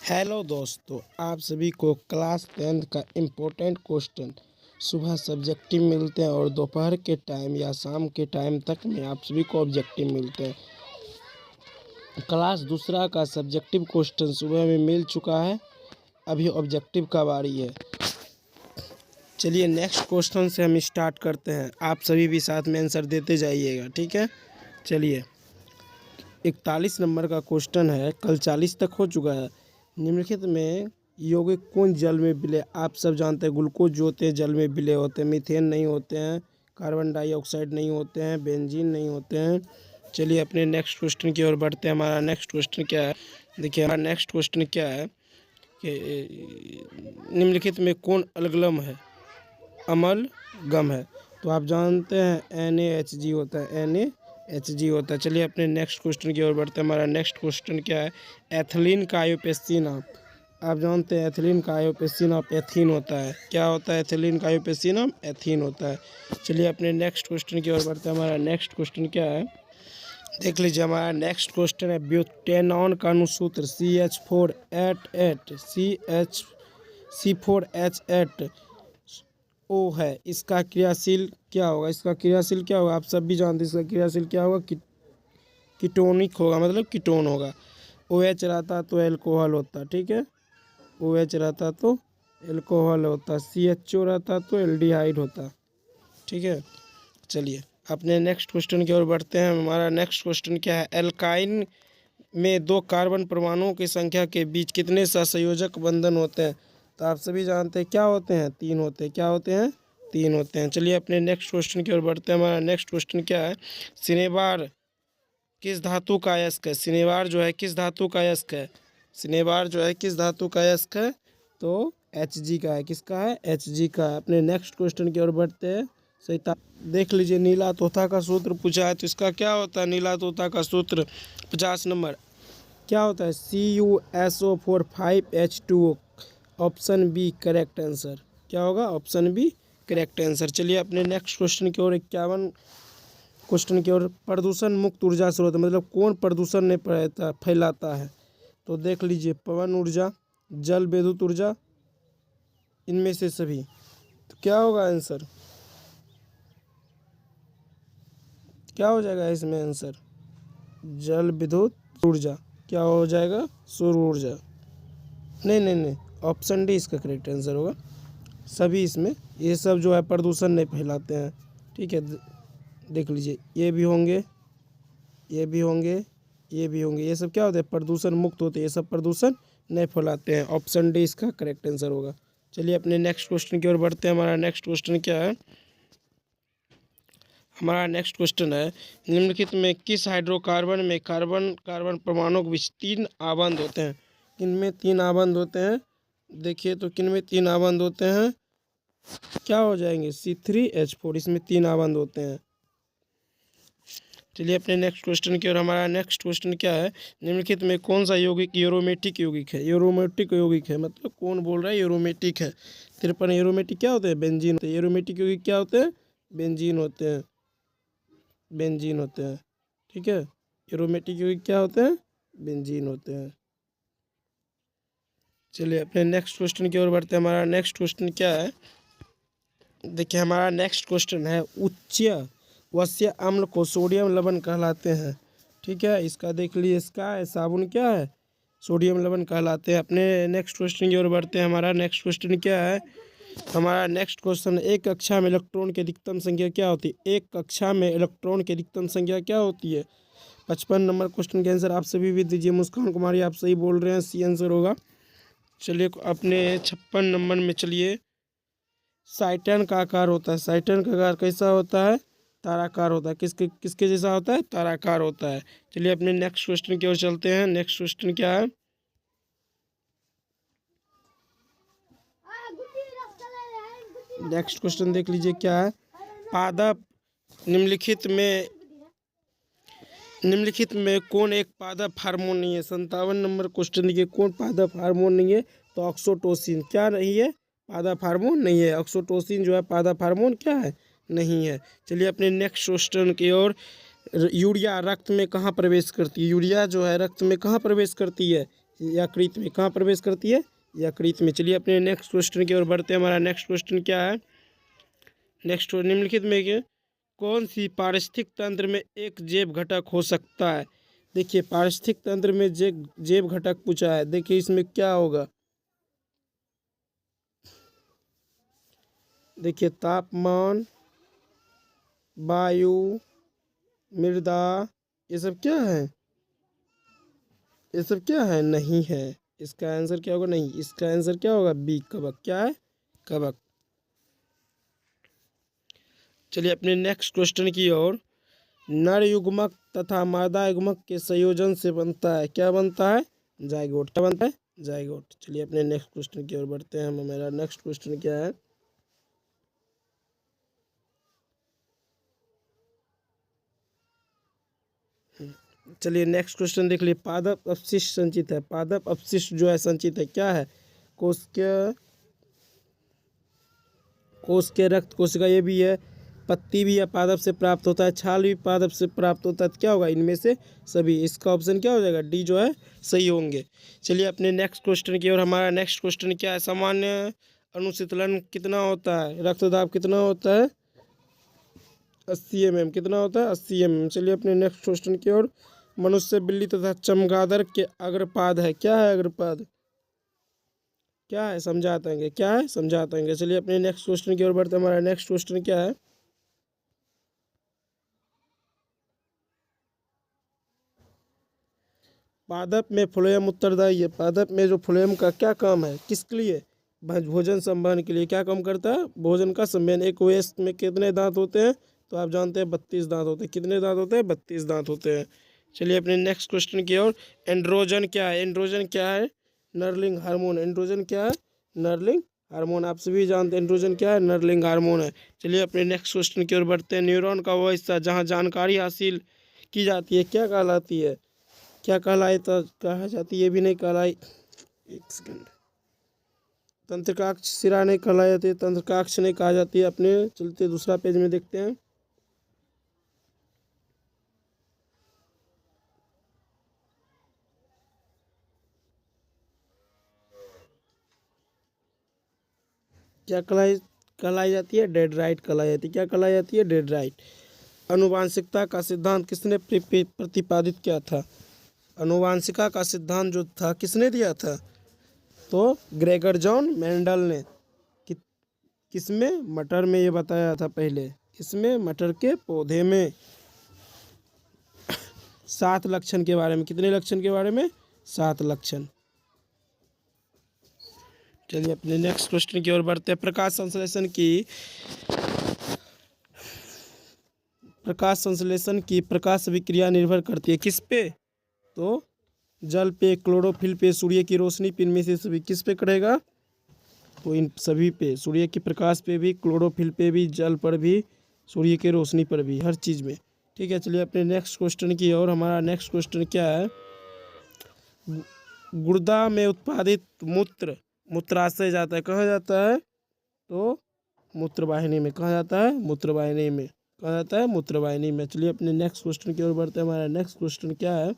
Hello दोस्तों, आप सभी को क्लास 10th का इम्पोर्टेंट क्वेश्चन सुबह सब्जेक्टिव मिलते हैं और दोपहर के टाइम या शाम के टाइम तक में आप सभी को ऑब्जेक्टिव मिलते हैं। क्लास दूसरा का सब्जेक्टिव क्वेश्चन सुबह में मिल चुका है, अभी ऑब्जेक्टिव का बारी है। चलिए नेक्स्ट क्वेश्चन से हम स्टार्ट करते हैं। आप सभी भी साथ में आंसर देते जाइएगा, ठीक है। चलिए 41 नंबर का क्वेश्चन है, कल 40 तक हो चुका है। निम्नलिखित में यौगिक कौन जल में विलय? आप सब जानते हैं ग्लूकोज जो होते हैं जल में विलय होते हैं, मीथेन नहीं होते हैं, कार्बन डाइऑक्साइड नहीं होते हैं, बेंजीन नहीं होते हैं। चलिए अपने नेक्स्ट क्वेश्चन की ओर बढ़ते हैं। हमारा नेक्स्ट क्वेश्चन क्या है? देखिए हमारा नेक्स्ट क्वेश्चन क्या है कि निम्नलिखित में कौन अलगलम है? अमल गम है। तो आप जानते हैं NaHG होता है, NaHG होता है। चलिए अपने नेक्स्ट क्वेश्चन की ओर बढ़ते हैं। हमारा नेक्स्ट क्वेश्चन क्या है? एथिलीन का आयुपेक्सी नाम। आप जानते हैं एथिलीन का आयुपेक्सी नाम एथीन होता है। क्या होता है एथिलीन का आयुपेक्सी नाम? एथीन होता है। चलिए अपने नेक्स्ट क्वेश्चन की ओर बढ़ते हैं। हमारा नेक्स्ट क्वेश्चन क्या है? देख लीजिए हमारा नेक्स्ट क्वेश्चन है ब्यूटेनॉन का अनुसूत्र CH488 C4H8 O है। इसका क्रियाशील क्या होगा? इसका क्रियाशील क्या होगा? आप सब भी जानते हैं इसका क्रियाशील क्या होगा? कीटोनिक होगा, मतलब कीटोन होगा। OH रहता तो एल्कोहल होता, ठीक है। OH रहता तो एल्कोहल होता, CHO रहता तो एल्डिहाइड होता, ठीक है। चलिए अपने नेक्स्ट क्वेश्चन की ओर बढ़ते हैं। हमारा नेक्स्ट क्वेश्चन क्या है? एल्काइन में दो कार्बन परमाणुओं की संख्या के बीच कितने सहसंयोजक बंधन होते हैं? तो आप सभी जानते हैं क्या होते हैं? 3 होते हैं। क्या होते हैं? 3 होते हैं। चलिए अपने नेक्स्ट क्वेश्चन की ओर बढ़ते हैं। हमारा नेक्स्ट क्वेश्चन क्या है? सिनेबार किस धातु का अयस्क है? सिनेबार जो है किस धातु का अयस्क है? सिनेबार जो है किस धातु का अयस्क है? तो Hg का है। किसका है? Hg का है। अपने नेक्स्ट क्वेश्चन की ओर बढ़ते हैं। देख लीजिए नीला तोता का सूत्र पूछा है, तो इसका क्या होता है? नीला तोता का सूत्र 50 नंबर क्या होता है? CuSO4 5H2O। Option B correct answer. क्या होगा? Option B correct answer. चलिए अपने नेक्स्ट क्वेश्चन की ओर 51 क्वेश्चन की ओर। प्रदूषण मुक्त ऊर्जा स्रोत मतलब कौन प्रदूषण नहीं फैलाता है? तो देख लीजिए पवन ऊर्जा, जल विद्युत ऊर्जा, इनमें से सभी। तो क्या होगा आंसर? क्या हो जाएगा इसमें आंसर? जल विद्युत ऊर्जा। क्या हो जाएगा? सौर ऊर्जा। नहीं, ऑप्शन डी इसका करेक्ट आंसर होगा। सभी इसमें ये सब जो है प्रदूषण नहीं फैलाते हैं, ठीक है। देख लीजिए ये भी होंगे, ये भी होंगे, ये भी होंगे। ये सब क्या होते हैं? प्रदूषण मुक्त होते हैं। ये सब प्रदूषण नहीं फैलाते हैं। ऑप्शन डी इसका करेक्ट आंसर होगा। चलिए अपने नेक्स्ट क्वेश्चन की ओर बढ़ते हैं। हमारा नेक्स्ट क्वेश्चन क्या है? हमारा नेक्स्ट क्वेश्चन है निम्नलिखित में किस हाइड्रोकार्बन में कार्बन कार्बन परमाणु के बीच 3 आबंध होते हैं? किनमें 3 आबंध होते हैं? देखिए तो किनमें 3 आबंध होते हैं? क्या हो जाएंगे? C3H4, इसमें 3 आबंध होते हैं। चलिए अपने नेक्स्ट क्वेश्चन की ओर। हमारा नेक्स्ट क्वेश्चन क्या है? निम्नलिखित में कौन सा यौगिक एरोमेटिक यौगिक है? एरोमेटिक यौगिक है मतलब कौन बोल रहा है एरोमेटिक है? 53 एरोमेटिक क्या होते हैं? बेंजीन होते हैं। एरोमेटिक यौगिक क्या होते हैं? बेंजीन होते हैं, बेंजीन होते हैं, ठीक है। एरोमेटिक यौगिक क्या होते हैं? बेंजीन होते हैं। चलिए अपने नेक्स्ट क्वेश्चन की ओर बढ़ते हैं। हमारा नेक्स्ट क्वेश्चन क्या है? देखिए हमारा नेक्स्ट क्वेश्चन है उच्च वश्य अम्ल को सोडियम लवण कहलाते हैं, ठीक है। इसका देख लीजिए इसका है साबुन क्या है? सोडियम लवण कहलाते हैं। अपने नेक्स्ट क्वेश्चन की ओर बढ़ते हैं। हमारा नेक्स्ट क्वेश्चन क्या है? हमारा नेक्स्ट क्वेश्चन, एक कक्षा में इलेक्ट्रॉन की अधिकतम संख्या क्या होती है? एक कक्षा में इलेक्ट्रॉन की अधिकतम संख्या क्या होती है? 55 नंबर क्वेश्चन के आंसर आप सभी भी दीजिए। मुस्कान कुमारी आप सही बोल रहे हैं, सी आंसर होगा। चलिए अपने 56 नंबर में चलिए साइटन का आकार होता है। साइटन का आकार कैसा होता है? ताराकार होता है। किसके किसके जैसा होता है? ताराकार होता है। चलिए अपने नेक्स्ट क्वेश्चन की ओर चलते हैं। नेक्स्ट क्वेश्चन क्या है? नेक्स्ट क्वेश्चन देख लीजिए क्या है? पादप निम्नलिखित में कौन एक पादप हार्मोन नहीं है? 57 नंबर क्वेश्चन देखिए कौन पादप हार्मोन नहीं है? तो ऑक्सीटोसिन। क्या नहीं है? पादप हार्मोन नहीं है। ऑक्सीटोसिन जो है पादप हार्मोन क्या है? नहीं है। चलिए अपने नेक्स्ट क्वेश्चन की ओर। यूरिया रक्त में कहाँ प्रवेश करती है? यूरिया जो है रक्त में कहाँ प्रवेश करती है? यकृत में। कहाँ प्रवेश करती है? यकृत में। चलिए अपने नेक्स्ट क्वेश्चन की ओर बढ़ते हैं। हमारा नेक्स्ट क्वेश्चन क्या है? नेक्स्ट निम्नलिखित में कौन सी पारिस्थितिक तंत्र में एक जैव घटक हो सकता है? देखिए पारिस्थितिक तंत्र में जैव घटक पूछा है। देखिए इसमें क्या होगा? देखिए तापमान, वायु, मृदा, ये सब क्या है? ये सब क्या है? नहीं है। इसका आंसर क्या होगा? नहीं, इसका आंसर क्या होगा? बी, कवक। क्या है? कवक। चलिए अपने नेक्स्ट क्वेश्चन की ओर। नर युग्मक तथा मादा युग्मक के संयोजन से बनता है, क्या बनता है? जाइगोट। क्या बनता है? जाइगोट। चलिए अपने नेक्स्ट क्वेश्चन की ओर बढ़ते हैं। मेरा नेक्स्ट क्वेश्चन क्या है? चलिए नेक्स्ट क्वेश्चन देख लिए। पादप अपशिष्ट संचित है। पादप अपशिष्ट जो है संचित है, क्या है? कोशिका रक्त कोशिका, ये भी है। पत्ती भी या पादप से प्राप्त होता है। छाल भी पादप से प्राप्त होता है। तो क्या होगा? इनमें से सभी। इसका ऑप्शन क्या हो जाएगा? डी जो है सही होंगे। चलिए अपने नेक्स्ट क्वेश्चन की ओर। हमारा नेक्स्ट क्वेश्चन क्या है? सामान्य अनुशीतलन कितना होता है? रक्तदाब कितना होता है? 80 mm। कितना होता है? 80 mm। चलिए अपने नेक्स्ट क्वेश्चन की ओर। मनुष्य, बिल्ली तथा चमगादड़ के अग्रपाद है, क्या है? अग्रपाद क्या है? समझाते हैं। क्या है? समझाते हैं। चलिए अपने नेक्स्ट क्वेश्चन की ओर बढ़ते हैं। हमारा नेक्स्ट क्वेश्चन क्या है? पादप में फ्लोएम उत्तरदायी है। पादप में जो फ्लोएम का क्या काम है? किसके लिए? भोजन संवहन के लिए। क्या काम करता है? भोजन का संवहन। एक वयस्क में कितने दांत होते हैं? तो आप जानते हैं 32 दांत होते हैं। कितने दांत होते हैं? 32 दांत होते हैं। चलिए अपने नेक्स्ट क्वेश्चन की ओर। एंड्रोजन क्या है? एंड्रोजन क्या है? नरलिंग हार्मोन। एंड्रोजन क्या है? नरलिंग हार्मोन। आप सभी जानते हैं एंड्रोजन क्या है? नरलिंग हार्मोन है। चलिए अपने नेक्स्ट क्वेश्चन की ओर बढ़ते हैं। न्यूरॉन का वो हिस्सा जहाँ जानकारी हासिल की जाती है, क्या कहलाती है? क्या कहलाई? तो कहा जाती है, ये भी नहीं कहलाई। एक सेकंड। तंत्रिकाक्ष सिरा नहीं कहलाई जाती है, तंत्रिकाक्ष नहीं कहा जाती है। अपने चलते दूसरा पेज में देखते हैं। क्या कहलाई कहलाई जाती है? डेंड्राइट कहलाई जाती है। क्या कहलाई जाती है? डेंड्राइट। अनुवांशिकता का सिद्धांत किसने प्रतिपादित किया था? अनुवांशिका का सिद्धांत जो था किसने दिया था? तो ग्रेगर जॉन मेंडल ने। कि, किसमें? मटर में। ये बताया था पहले। इसमें मटर के पौधे में। 7 लक्षण के बारे में। कितने लक्षण के बारे में? 7 लक्षण। चलिए अपने नेक्स्ट क्वेश्चन की ओर बढ़ते हैं। प्रकाश संश्लेषण की प्रकाश विक्रिया निर्भर करती है किस पे? तो जल पे, क्लोरोफिल पे, सूर्य की रोशनी पे, इनमें से सभी किस पे करेगा? तो इन सभी पे। सूर्य के प्रकाश पे भी, क्लोरोफिल पे भी, जल पर भी, सूर्य की रोशनी पर भी, हर चीज़ में। ठीक है। चलिए अपने नेक्स्ट क्वेश्चन की ओर। हमारा नेक्स्ट क्वेश्चन क्या है? गुर्दा में उत्पादित मूत्र मूत्राशय जाता है, कहाँ जाता है? तो मूत्रवाहिनी में। कहाँ जाता है? मूत्रवाहिनी में। कहाँ जाता है? मूत्रवाहिनी में। चलिए अपने नेक्स्ट क्वेश्चन की ओर बढ़ते हैं। हमारा नेक्स्ट क्वेश्चन क्या है?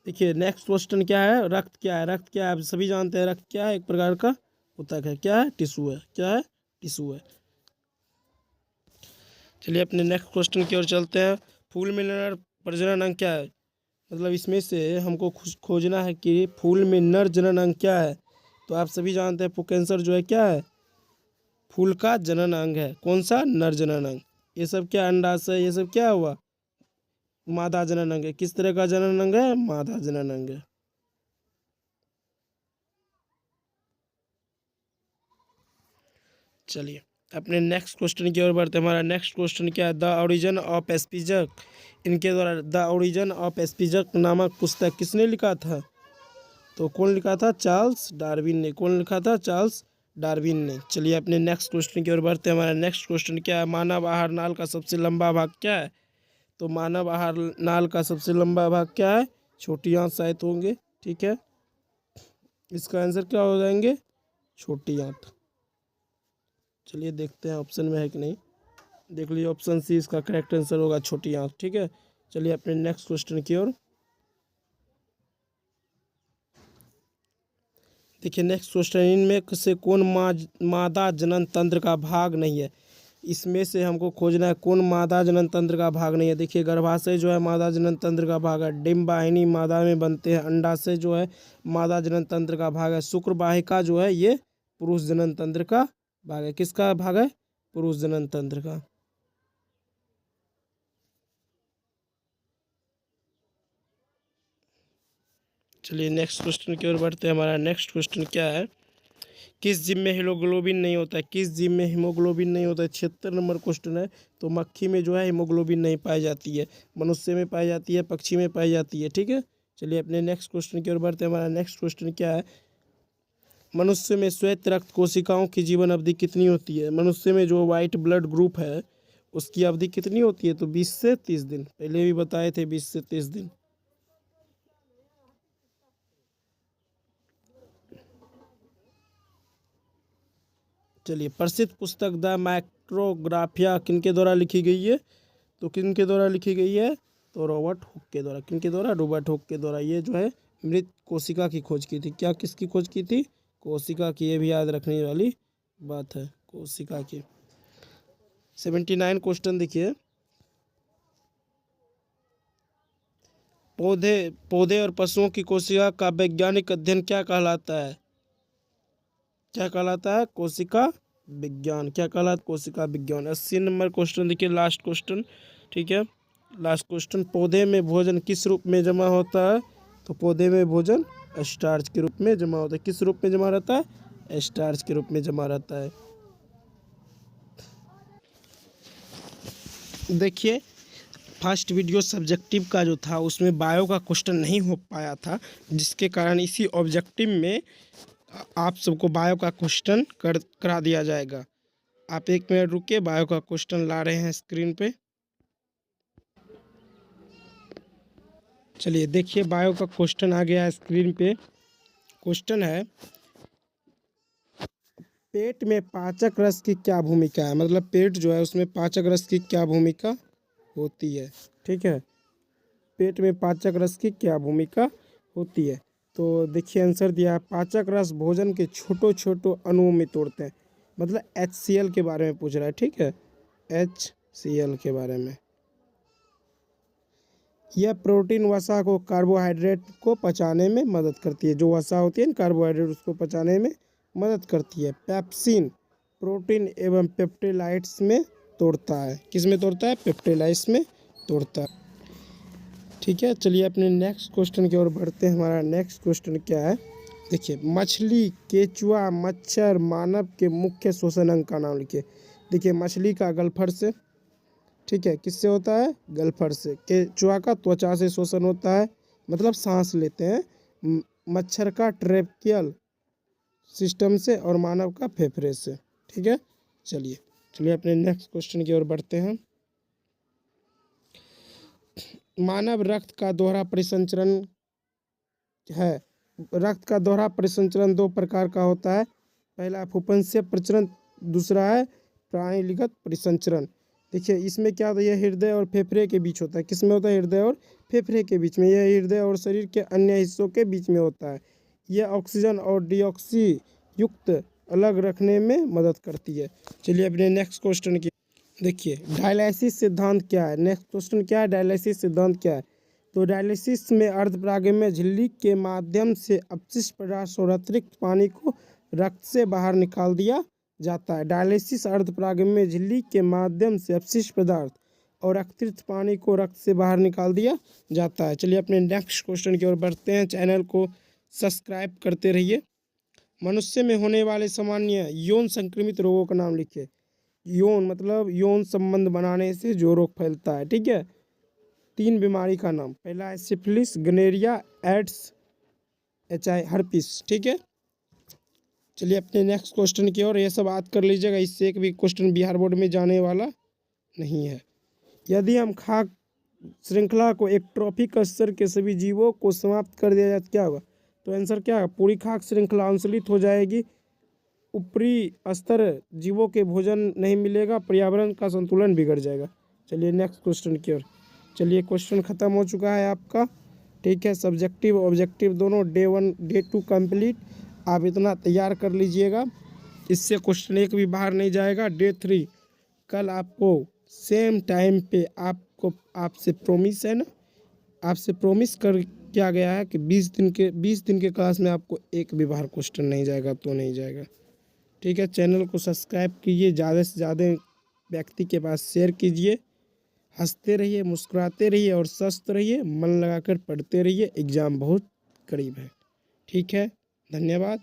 देखिए नेक्स्ट क्वेश्चन क्या है? रक्त क्या है? रक्त क्या है? आप सभी जानते हैं रक्त क्या है? एक प्रकार का ऊतक है। क्या है? टिश्यू है। क्या है? टिश्यू है। चलिए अपने नेक्स्ट क्वेश्चन की ओर चलते हैं। फूल में नर प्रजनन अंग क्या है? मतलब इसमें से हमको खोजना है कि फूल में नर जनन अंग क्या है। तो आप सभी जानते हैं पुंकेसर जो है क्या है? फूल का जनन अंग है। कौन सा? नर जनन अंग। ये सब क्या? अंडाशय, ये सब क्या हुआ? मादा जनन अंग है। किस तरह का जनन अंग है? मादा जनन अंग है। चलिए अपने नेक्स्ट क्वेश्चन की ओर बढ़ते हैं। हमारा नेक्स्ट क्वेश्चन क्या है? The origin of speech. इनके द्वारा द ओरिजिन ऑफ स्पीचक नामक पुस्तक किसने लिखा था? तो कौन लिखा था? चार्ल्स डार्विन ने। कौन लिखा था? चार्ल्स डार्विन ने। चलिए अपने नेक्स्ट क्वेश्चन की ओर बढ़ते हैं। हमारा नेक्स्ट क्वेश्चन क्या है? मानव आहार नाल का सबसे लंबा भाग क्या है? तो मानव आहार नाल का सबसे लंबा भाग क्या है? छोटी आंत शायद होंगे। ठीक है। इसका आंसर क्या हो जाएंगे? छोटी आंत। चलिए देखते हैं ऑप्शन में है कि नहीं। देख लीजिए ऑप्शन सी इसका करेक्ट आंसर होगा, छोटी आंत। ठीक है। चलिए अपने नेक्स्ट क्वेश्चन की ओर। देखिए नेक्स्ट क्वेश्चन, इनमें से कौन मादा जनन तंत्र का भाग नहीं है। इसमें से हमको खोजना है कौन मादा जनन तंत्र का भाग नहीं है। देखिए गर्भाशय जो है मादा जनन तंत्र का भाग है, डिंब वाहिनी मादा में बनते हैं, अंडाशय जो है मादा जनन तंत्र का भाग है, शुक्र वाहिका जो है ये पुरुष जनन तंत्र का भाग है। किसका भाग है? पुरुष जनन तंत्र का। चलिए नेक्स्ट क्वेश्चन की ओर बढ़ते हैं। हमारा नेक्स्ट क्वेश्चन क्या है, किस जीव में हीमोग्लोबिन नहीं होता है? किस जीव में हीमोग्लोबिन नहीं होता है? 76 नंबर क्वेश्चन है। तो मक्खी में जो है हीमोग्लोबिन नहीं पाई जाती है, मनुष्य में पाई जाती है, पक्षी में पाई जाती है। ठीक है, चलिए अपने नेक्स्ट क्वेश्चन की ओर बढ़ते हैं। हमारा नेक्स्ट क्वेश्चन क्या है, मनुष्य में श्वेत रक्त कोशिकाओं की जीवन अवधि कितनी होती है? मनुष्य में जो वाइट ब्लड ग्रुप है उसकी अवधि कितनी होती है? तो 20 से 30 दिन, पहले भी बताए थे 20 से 30 दिन। चलिए प्रसिद्ध पुस्तक द माइक्रोग्राफिया किनके द्वारा लिखी गई है? तो किनके द्वारा लिखी गई है? तो रॉबर्ट हुक के द्वारा। किनके द्वारा? रॉबर्ट हुक के द्वारा। ये जो है मृत कोशिका की खोज की थी। क्या किसकी खोज की थी? कोशिका की। ये भी याद रखने वाली बात है, कोशिका की। 79 क्वेश्चन देखिए, पौधे पौधे और पशुओं की कोशिका का वैज्ञानिक अध्ययन क्या कहलाता है? क्या कहलाता है? कोशिका विज्ञान। क्या कहलाता है? कोशिका विज्ञान। 80 नंबर क्वेश्चन देखिए, लास्ट क्वेश्चन। ठीक है, लास्ट क्वेश्चन, पौधे में भोजन किस रूप में जमा होता है? तो पौधे में भोजन स्टार्च के रूप में जमा होता है। किस रूप में जमा रहता है? स्टार्च के रूप में जमा रहता है। देखिए फर्स्ट वीडियो सब्जेक्टिव का जो था उसमें बायो का क्वेश्चन नहीं हो पाया था, जिसके कारण इसी ऑब्जेक्टिव में आप सबको बायो का क्वेश्चन करा दिया जाएगा। आप एक मिनट रुकिए, बायो का क्वेश्चन ला रहे हैं स्क्रीन पे। चलिए देखिए बायो का क्वेश्चन आ गया है स्क्रीन पे। क्वेश्चन है, पेट में पाचक रस की क्या भूमिका है? मतलब पेट जो है उसमें पाचक रस की क्या भूमिका होती है? ठीक है, पेट में पाचक रस की क्या भूमिका होती है? तो देखिए आंसर दिया है, पाचक रस भोजन के छोटो छोटो अणुओं में तोड़ते हैं। मतलब HCl के बारे में पूछ रहा है। ठीक है, HCl के बारे में। यह प्रोटीन वसा को कार्बोहाइड्रेट को पचाने में मदद करती है। जो वसा होती है ना कार्बोहाइड्रेट, उसको पचाने में मदद करती है। पैप्सिन प्रोटीन एवं पेप्टिलाइट्स में तोड़ता है। किस में तोड़ता है? पेप्टिलाइट्स में तोड़ता है। ठीक है, चलिए अपने नेक्स्ट क्वेश्चन की ओर बढ़ते हैं। हमारा नेक्स्ट क्वेश्चन क्या है, देखिए मछली, केचुआ, मच्छर, मानव के मुख्य श्वसन अंग का नाम लिखिए। देखिए मछली का गलफड़ से, ठीक है, किससे होता है? गलफड़ से। केचुआ का त्वचा से श्वसन होता है, मतलब सांस लेते हैं। मच्छर का ट्रेकियल सिस्टम से, और मानव का फेफड़े से। ठीक है, चलिए चलिए अपने नेक्स्ट क्वेश्चन की ओर बढ़ते हैं। मानव रक्त का दोहरा परिसंचरण है। रक्त का दोहरा परिसंचरण दो प्रकार का होता है। पहला फूफनशीय परिसंचरण, दूसरा है प्राणीलिगत परिसंचरण। देखिए इसमें क्या होता है, यह हृदय और फेफड़े के बीच होता है। किस में होता है? हृदय और फेफड़े के बीच में। यह हृदय और शरीर के अन्य हिस्सों के बीच में होता है। यह ऑक्सीजन और डिऑक्सी युक्त अलग रखने में मदद करती है। चलिए अपने नेक्स्ट क्वेश्चन की, देखिए डायलिसिस सिद्धांत क्या है? नेक्स्ट क्वेश्चन क्या है, डायलिसिस सिद्धांत क्या है? तो डायलिसिस में अर्धपरागम्य झिल्ली के माध्यम से अपशिष्ट पदार्थ और अतिरिक्त पानी को रक्त से बाहर निकाल दिया जाता है। डायलिसिस अर्धपरागम्य झिल्ली के माध्यम से अपशिष्ट पदार्थ और अतिरिक्त पानी को रक्त से बाहर निकाल दिया जाता है। चलिए अपने नेक्स्ट क्वेश्चन की ओर बढ़ते हैं। चैनल को सब्सक्राइब करते रहिए। मनुष्य में होने वाले सामान्य यौन संक्रमित रोगों का नाम लिखिए। यौन मतलब यौन संबंध बनाने से जो रोग फैलता है। ठीक है, 3 बीमारी का नाम, पहला है सिफिलिस, गनेरिया, एड्स, HI हर्पिस। ठीक है, चलिए अपने नेक्स्ट क्वेश्चन की ओर। ये सब याद कर लीजिएगा, इससे एक भी क्वेश्चन बिहार बोर्ड में जाने वाला नहीं है। यदि हम खाद्य श्रृंखला को एक ट्रॉफिक स्तर के सभी जीवों को समाप्त कर दिया जाए तो क्या होगा? तो आंसर क्या है? पूरी खाद्य श्रृंखला अनुसूलित हो जाएगी, ऊपरी स्तर जीवों के भोजन नहीं मिलेगा, पर्यावरण का संतुलन बिगड़ जाएगा। चलिए नेक्स्ट क्वेश्चन की ओर। चलिए क्वेश्चन ख़त्म हो चुका है आपका। ठीक है, सब्जेक्टिव ऑब्जेक्टिव दोनों डे 1 डे 2 कंप्लीट। आप इतना तैयार कर लीजिएगा, इससे क्वेश्चन एक भी बाहर नहीं जाएगा। डे 3 कल आपको सेम टाइम पे आपसे प्रॉमिस है ना, आपसे प्रॉमिस कर किया गया है कि 20 दिन के क्लास में आपको एक भी बाहर क्वेश्चन नहीं जाएगा तो नहीं जाएगा। ठीक है, चैनल को सब्सक्राइब कीजिए, ज़्यादा से ज़्यादा व्यक्ति के पास शेयर कीजिए। हंसते रहिए, मुस्कुराते रहिए और स्वस्थ रहिए, मन लगाकर पढ़ते रहिए, एग्ज़ाम बहुत करीब है। ठीक है, धन्यवाद।